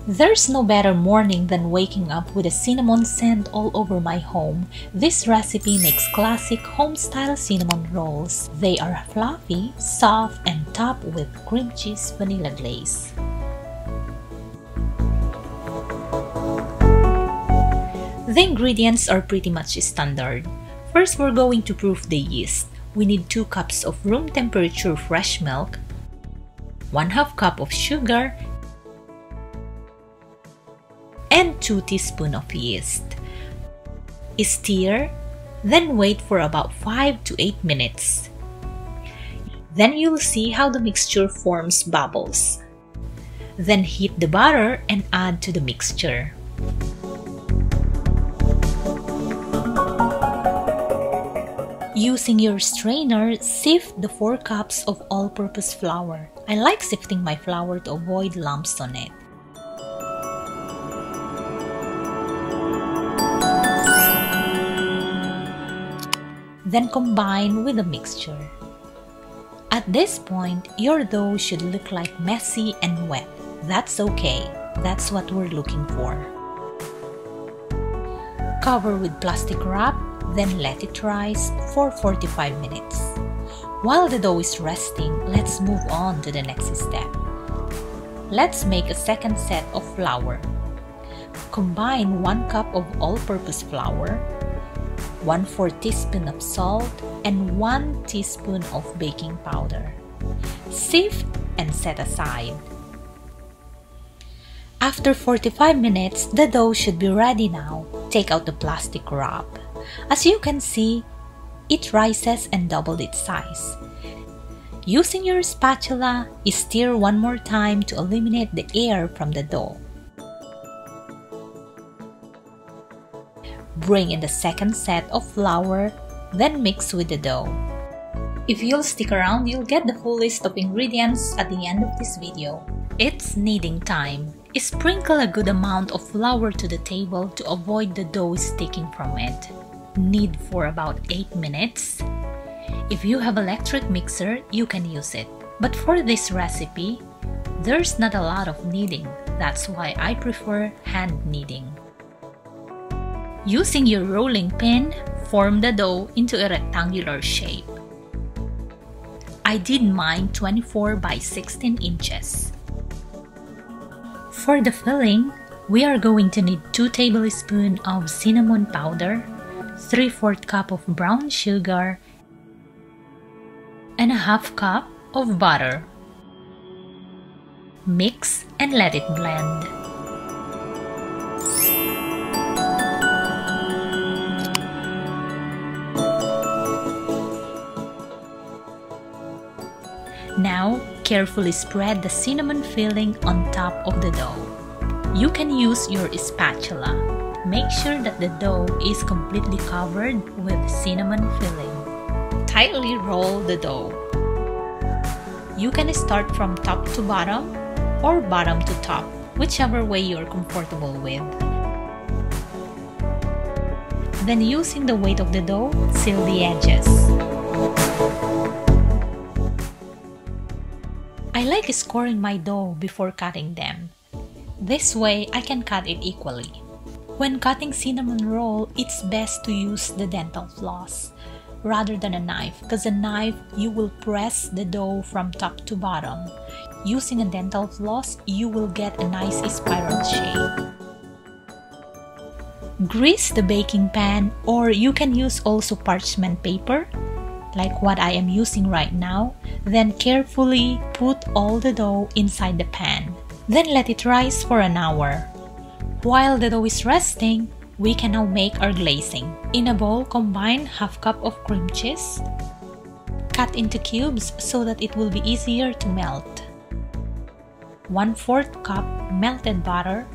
There's no better morning than waking up with a cinnamon scent all over my home. This recipe makes classic home-style cinnamon rolls. They are fluffy, soft, and topped with cream cheese vanilla glaze. The ingredients are pretty much standard. First, we're going to proof the yeast. We need 2 cups of room temperature fresh milk, 1/2 cup of sugar, and 2 teaspoons of yeast. Stir, then wait for about 5 to 8 minutes. Then you'll see how the mixture forms bubbles. Then heat the butter and add to the mixture. Using your strainer, sift the 4 cups of all-purpose flour. I like sifting my flour to avoid lumps on it. Then combine with the mixture. At this point, your dough should look like messy and wet. That's okay. That's what we're looking for. Cover with plastic wrap, then let it rise for 45 minutes. While the dough is resting, let's move on to the next step. Let's make a second set of flour. Combine 1 cup of all-purpose flour, 1/4 teaspoon of salt, and 1 teaspoon of baking powder. Sift and set aside. After 45 minutes, the dough should be ready now. Take out the plastic wrap. As you can see, it rises and doubled its size. Using your spatula, stir one more time to eliminate the air from the dough. Bring in the second set of flour, then mix with the dough. If you'll stick around, you'll get the full list of ingredients at the end of this video. It's kneading time. Sprinkle a good amount of flour to the table to avoid the dough sticking from it. Knead for about 8 minutes. If you have electric mixer, you can use it. But for this recipe, there's not a lot of kneading. That's why I prefer hand kneading. Using your rolling pin, form the dough into a rectangular shape. I did mine 24 by 16 inches. For the filling, we are going to need 2 tablespoons of cinnamon powder, 3/4 cup of brown sugar, and 1/2 cup of butter. Mix and let it blend. Now, carefully spread the cinnamon filling on top of the dough. You can use your spatula. Make sure that the dough is completely covered with cinnamon filling. Tightly roll the dough. You can start from top to bottom or bottom to top, whichever way you're comfortable with. Then using the weight of the dough, seal the edges. I like scoring my dough before cutting them. This way, I can cut it equally. When cutting cinnamon roll, it's best to use the dental floss rather than a knife, because a knife, you will press the dough from top to bottom. Using a dental floss, you will get a nice spiral shape. Grease the baking pan, or you can use also parchment paper, like what I am using right now. Then carefully put all the dough inside the pan. Then let it rise for an hour. While the dough is resting, we can now make our glazing. In a bowl, combine 1/2 cup of cream cheese. Cut into cubes so that it will be easier to melt. 1/4 cup melted butter.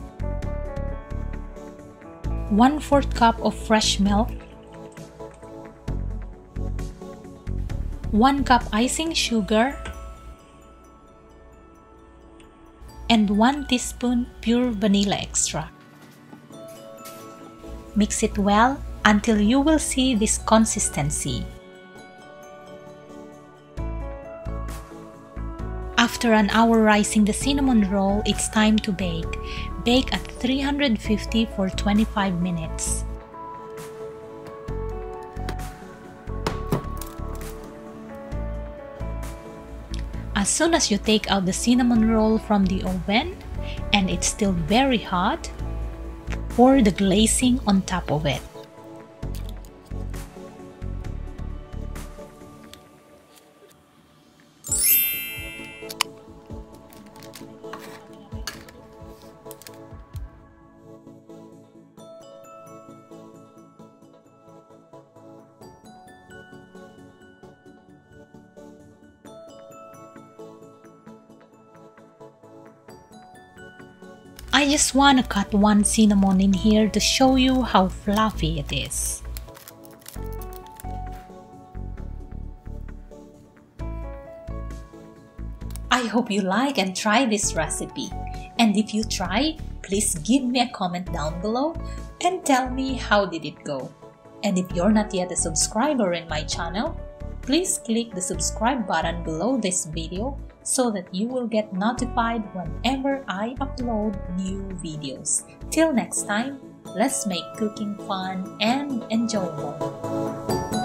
1/4 cup of fresh milk. 1 cup icing sugar, and 1 teaspoon pure vanilla extract. Mix it well until you will see this consistency. After an hour rising the cinnamon roll, it's time to bake. Bake at 350 for 25 minutes. As soon as you take out the cinnamon roll from the oven and it's still very hot, pour the glazing on top of it. I just want to cut one cinnamon in here to show you how fluffy it is. I hope you like and try this recipe. And if you try, please give me a comment down below and tell me how did it go. And if you're not yet a subscriber in my channel, please click the subscribe button below this video so that you will get notified whenever I upload new videos. Till next time, let's make cooking fun and enjoyable.